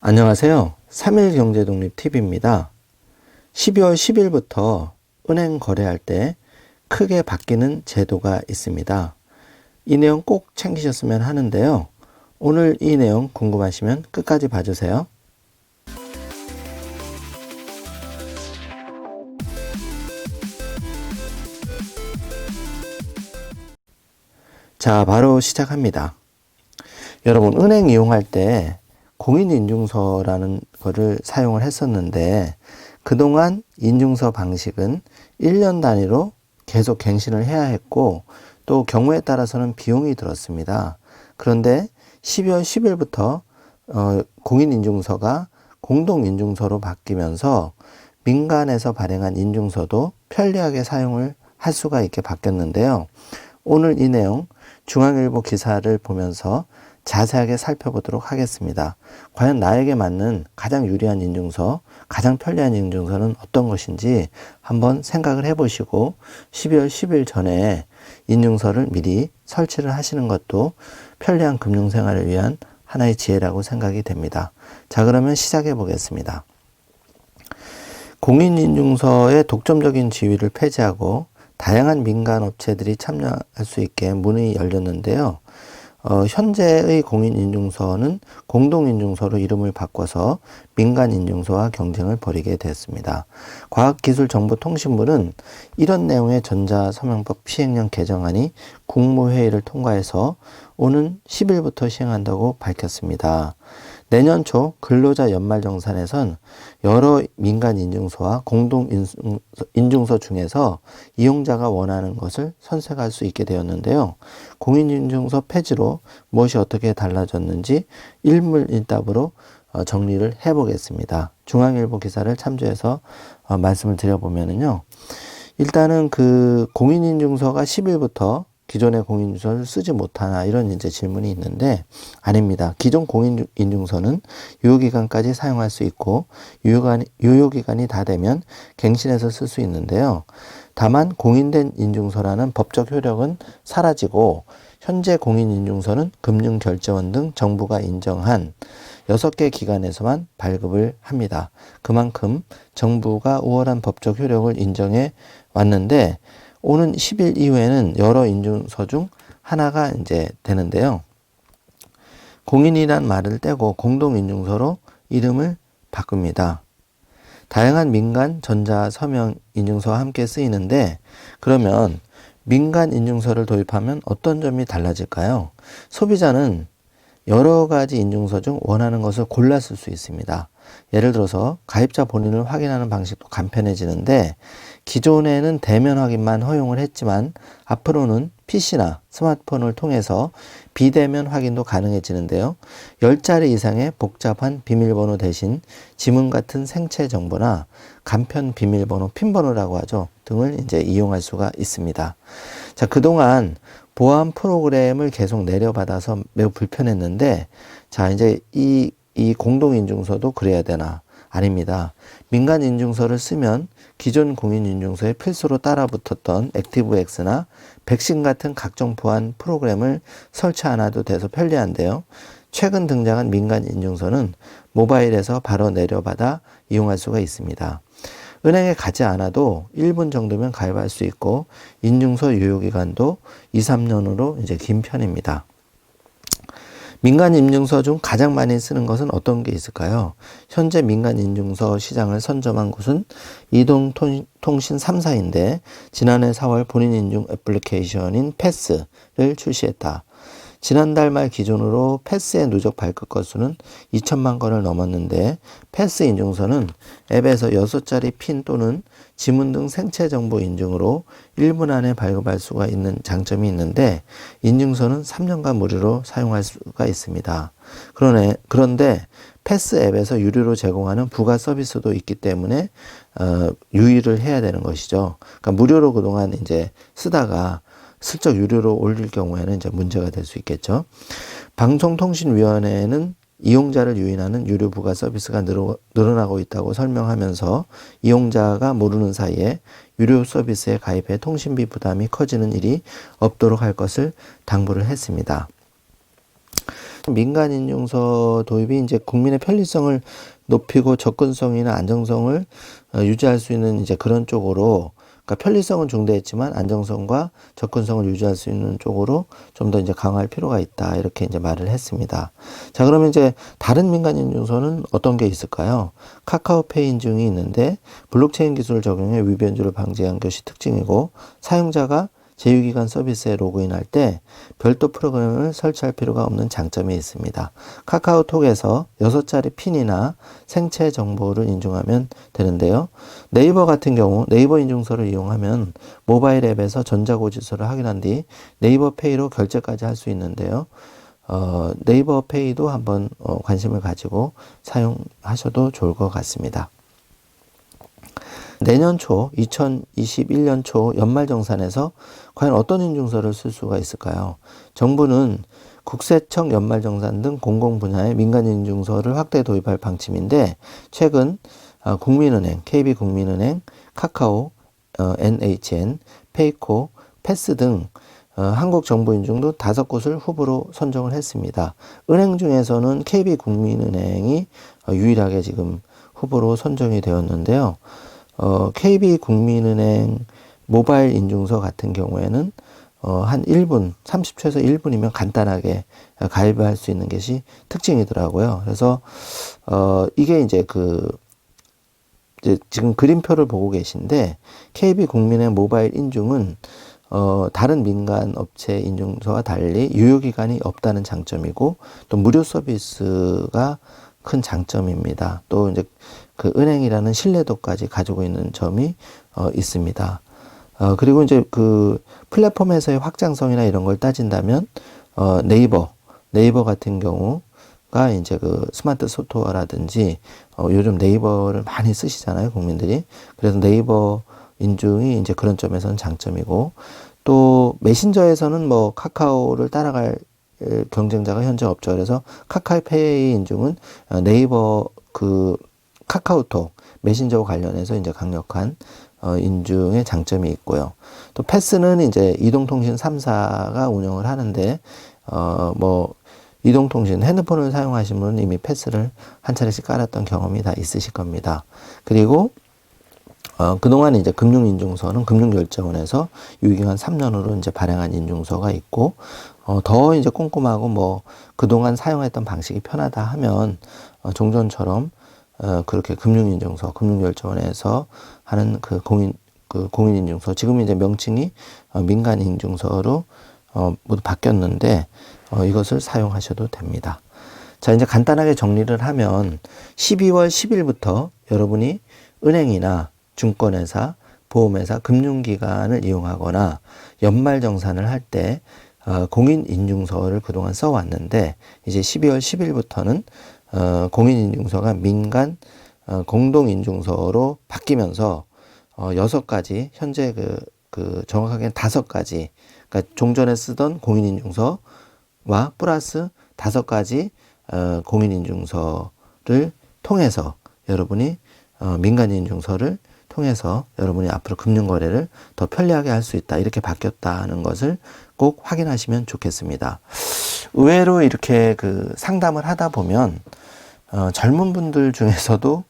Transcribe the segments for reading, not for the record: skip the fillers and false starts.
안녕하세요. 3일 경제독립TV입니다. 12월 10일부터 은행 거래할 때 크게 바뀌는 제도가 있습니다. 이 내용 꼭 챙기셨으면 하는데요. 오늘 이 내용 궁금하시면 끝까지 봐주세요. 자, 바로 시작합니다. 여러분, 은행 이용할 때 공인인증서라는 거를 사용을 했었는데 그동안 인증서 방식은 1년 단위로 계속 갱신을 해야 했고 또 경우에 따라서는 비용이 들었습니다. 그런데 12월 10일부터 공인인증서가 공동인증서로 바뀌면서 민간에서 발행한 인증서도 편리하게 사용을 할 수가 있게 바뀌었는데요. 오늘 이 내용 중앙일보 기사를 보면서 자세하게 살펴보도록 하겠습니다. 과연 나에게 맞는 가장 유리한 인증서, 가장 편리한 인증서는 어떤 것인지 한번 생각을 해보시고 12월 10일 전에 인증서를 미리 설치를 하시는 것도 편리한 금융생활을 위한 하나의 지혜라고 생각이 됩니다. 자, 그러면 시작해 보겠습니다. 공인인증서의 독점적인 지위를 폐지하고 다양한 민간 업체들이 참여할 수 있게 문이 열렸는데요. 현재의 공인인증서는 공동인증서로 이름을 바꿔서 민간인증서와 경쟁을 벌이게 됐습니다. 과학기술정보통신부는 이런 내용의 전자서명법 시행령 개정안이 국무회의를 통과해서 오는 10일부터 시행한다고 밝혔습니다. 내년 초 근로자 연말정산에선 여러 민간인증서와 공동인증서 중에서 이용자가 원하는 것을 선택할 수 있게 되었는데요. 공인인증서 폐지로 무엇이 어떻게 달라졌는지 일물일답으로 정리를 해보겠습니다. 중앙일보 기사를 참조해서 말씀을 드려보면요. 일단은 그 공인인증서가 10일부터 기존의 공인인증서를 쓰지 못하나 이런 이제 질문이 있는데 아닙니다. 기존 공인인증서는 유효기간까지 사용할 수 있고 유효기간이 다 되면 갱신해서 쓸 수 있는데요. 다만 공인된 인증서라는 법적 효력은 사라지고 현재 공인인증서는 금융결제원 등 정부가 인정한 6개 기관에서만 발급을 합니다. 그만큼 정부가 우월한 법적 효력을 인정해 왔는데 오는 10일 이후에는 여러 인증서 중 하나가 이제 되는데요. 공인이란 말을 떼고 공동인증서로 이름을 바꿉니다. 다양한 민간 전자 서명 인증서와 함께 쓰이는데 그러면 민간 인증서를 도입하면 어떤 점이 달라질까요? 소비자는 여러 가지 인증서 중 원하는 것을 골라 쓸 수 있습니다. 예를 들어서 가입자 본인을 확인하는 방식도 간편해지는데 기존에는 대면 확인만 허용을 했지만 앞으로는 PC나 스마트폰을 통해서 비대면 확인도 가능해지는데요. 10자리 이상의 복잡한 비밀번호 대신 지문 같은 생체 정보나 간편 비밀번호, 핀번호라고 하죠. 등을 이제 이용할 수가 있습니다. 자, 그동안 보안 프로그램을 계속 내려받아서 매우 불편했는데 자, 이제 이 공동인증서도 그래야 되나? 아닙니다. 민간인증서를 쓰면 기존 공인인증서에 필수로 따라붙었던 액티브엑스나 백신 같은 각종 보안 프로그램을 설치 안 해도 돼서 편리한데요. 최근 등장한 민간인증서는 모바일에서 바로 내려받아 이용할 수가 있습니다. 은행에 가지 않아도 1분 정도면 가입할 수 있고 인증서 유효기간도 2, 3년으로 이제 긴 편입니다. 민간인증서 중 가장 많이 쓰는 것은 어떤 게 있을까요? 현재 민간인증서 시장을 선점한 곳은 이동통신 3사인데 지난해 4월 본인인증 애플리케이션인 패스를 출시했다. 지난달 말 기준으로 패스의 누적 발급 건수는 2천만 건을 넘었는데 패스 인증서는 앱에서 6자리 핀 또는 지문 등 생체 정보 인증으로 1분 안에 발급할 수가 있는 장점이 있는데 인증서는 3년간 무료로 사용할 수가 있습니다. 그런데 패스 앱에서 유료로 제공하는 부가 서비스도 있기 때문에 유의를 해야 되는 것이죠. 그러니까 무료로 그동안 이제 쓰다가 슬쩍 유료로 올릴 경우에는 이제 문제가 될 수 있겠죠. 방송통신위원회는 이용자를 유인하는 유료 부가 서비스가 늘어나고 있다고 설명하면서 이용자가 모르는 사이에 유료 서비스에 가입해 통신비 부담이 커지는 일이 없도록 할 것을 당부를 했습니다. 민간 인증서 도입이 이제 국민의 편리성을 높이고 접근성이나 안정성을 유지할 수 있는 이제 그런 쪽으로, 그러니까 편리성은 중대했지만 안정성과 접근성을 유지할 수 있는 쪽으로 좀 더 이제 강화할 필요가 있다, 이렇게 이제 말을 했습니다. 자, 그러면 이제 다른 민간 인증서는 어떤 게 있을까요? 카카오페이 인증이 있는데 블록체인 기술을 적용해 위변조를 방지한 것이 특징이고, 사용자가 제휴기관 서비스에 로그인할 때 별도 프로그램을 설치할 필요가 없는 장점이 있습니다. 카카오톡에서 6자리 핀이나 생체 정보를 인증하면 되는데요. 네이버 같은 경우 네이버 인증서를 이용하면 모바일 앱에서 전자고지서를 확인한 뒤 네이버 페이로 결제까지 할 수 있는데요. 네이버 페이도 한번 관심을 가지고 사용하셔도 좋을 것 같습니다. 내년 초 2021년 초 연말정산에서 과연 어떤 인증서를 쓸 수가 있을까요? 정부는 국세청 연말정산 등 공공분야의 민간인증서를 확대 도입할 방침인데, 최근 국민은행, KB국민은행, 카카오, NHN, 페이코, 패스 등 한국정부인증도 5곳을 후보로 선정을 했습니다. 은행 중에서는 KB국민은행이 유일하게 지금 후보로 선정이 되었는데요. KB국민은행 모바일 인증서 같은 경우에는 한 1분, 30초에서 1분이면 간단하게 가입을 할 수 있는 것이 특징이더라고요. 그래서 이게 이제 이제 지금 그림표를 보고 계신데, KB국민의 모바일 인증은 다른 민간 업체 인증서와 달리 유효기간이 없다는 장점이고, 또 무료 서비스가 큰 장점입니다. 또 이제 그 은행이라는 신뢰도까지 가지고 있는 점이 있습니다. 그리고 이제 그 플랫폼에서의 확장성이나 이런 걸 따진다면 네이버 같은 경우가 이제 그 스마트 스토어라든지 요즘 네이버를 많이 쓰시잖아요, 국민들이. 그래서 네이버 인증이 이제 그런 점에서는 장점이고, 또 메신저에서는 뭐 카카오를 따라갈 경쟁자가 현재 없죠. 그래서 카카오페이 인증은 네이버 카카오톡 메신저와 관련해서 이제 강력한 인증의 장점이 있고요. 또 패스는 이제 이동통신 3사가 운영을 하는데, 뭐 이동통신 핸드폰을 사용하신 분은 이미 패스를 한 차례씩 깔았던 경험이 다 있으실 겁니다. 그리고 그동안 이제 금융인증서는 금융결제원에서 유기간 3년으로 이제 발행한 인증서가 있고, 더 이제 꼼꼼하고 뭐 그동안 사용했던 방식이 편하다 하면 종전처럼 그렇게 금융인증서, 금융결제원에서 하는 공인인증서, 지금 이제 명칭이 민간인증서로 모두 바뀌었는데, 이것을 사용하셔도 됩니다. 자, 이제 간단하게 정리를 하면 12월 10일부터 여러분이 은행이나 증권회사, 보험회사, 금융기관을 이용하거나 연말정산을 할 때 공인인증서를 그동안 써왔는데, 이제 12월 10일부터는 공인인증서가 민간 공동인증서로 바뀌면서 6가지, 현재 정확하게는 5가지, 그러니까 종전에 쓰던 공인인증서와 플러스 5가지 공인인증서를 통해서 여러분이 민간인증서를 통해서 여러분이 앞으로 금융거래를 더 편리하게 할 수 있다, 이렇게 바뀌었다는 것을 꼭 확인하시면 좋겠습니다. 의외로 이렇게 상담을 하다 보면 젊은 분들 중에서도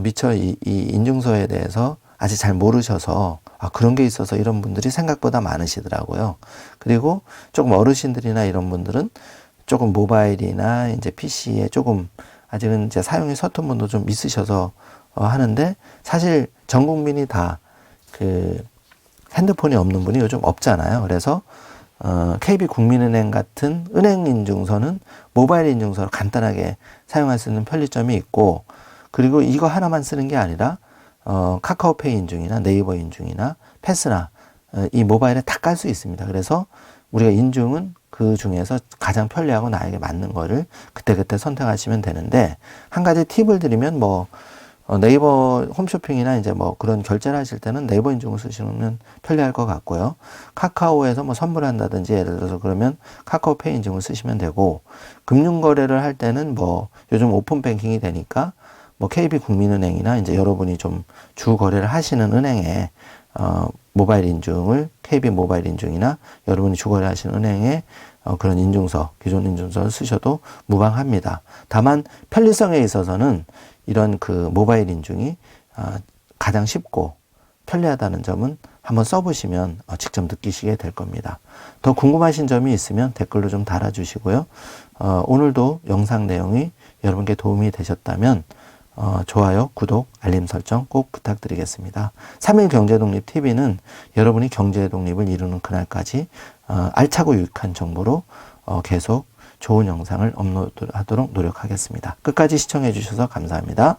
미처 이 인증서에 대해서 아직 잘 모르셔서 그런 게 있어서 이런 분들이 생각보다 많으시더라고요. 그리고 조금 어르신들이나 이런 분들은 조금 모바일이나 이제 PC에 조금 아직은 이제 사용이 서툰 분도 좀 있으셔서 하는데, 사실 전 국민이 다 핸드폰이 없는 분이 요즘 없잖아요. 그래서 KB국민은행 같은 은행 인증서는 모바일 인증서로 간단하게 사용할 수 있는 편리점이 있고, 그리고 이거 하나만 쓰는 게 아니라 카카오페이 인증이나 네이버 인증이나 패스나 이 모바일에 다 깔 수 있습니다. 그래서 우리가 인증은 그 중에서 가장 편리하고 나에게 맞는 거를 그때그때 선택하시면 되는데, 한 가지 팁을 드리면 네이버 홈쇼핑이나 이제 그런 결제를 하실 때는 네이버 인증을 쓰시면 편리할 것 같고요. 카카오에서 선물한다든지 예를 들어서 그러면 카카오페이 인증을 쓰시면 되고, 금융거래를 할 때는 요즘 오픈 뱅킹이 되니까 KB국민은행이나 이제 여러분이 좀 주 거래를 하시는 은행에 모바일 인증을 KB 모바일 인증이나 여러분이 주 거래 하시는 은행에 그런 인증서, 기존 인증서를 쓰셔도 무방합니다. 다만 편리성에 있어서는 이런 그 모바일 인증이 가장 쉽고 편리하다는 점은 한번 써보시면 직접 느끼시게 될 겁니다. 더 궁금하신 점이 있으면 댓글로 좀 달아주시고요. 오늘도 영상 내용이 여러분께 도움이 되셨다면 좋아요, 구독, 알림 설정 꼭 부탁드리겠습니다. 3일 경제독립TV는 여러분이 경제독립을 이루는 그날까지 알차고 유익한 정보로 계속 좋은 영상을 업로드하도록 노력하겠습니다. 끝까지 시청해 주셔서 감사합니다.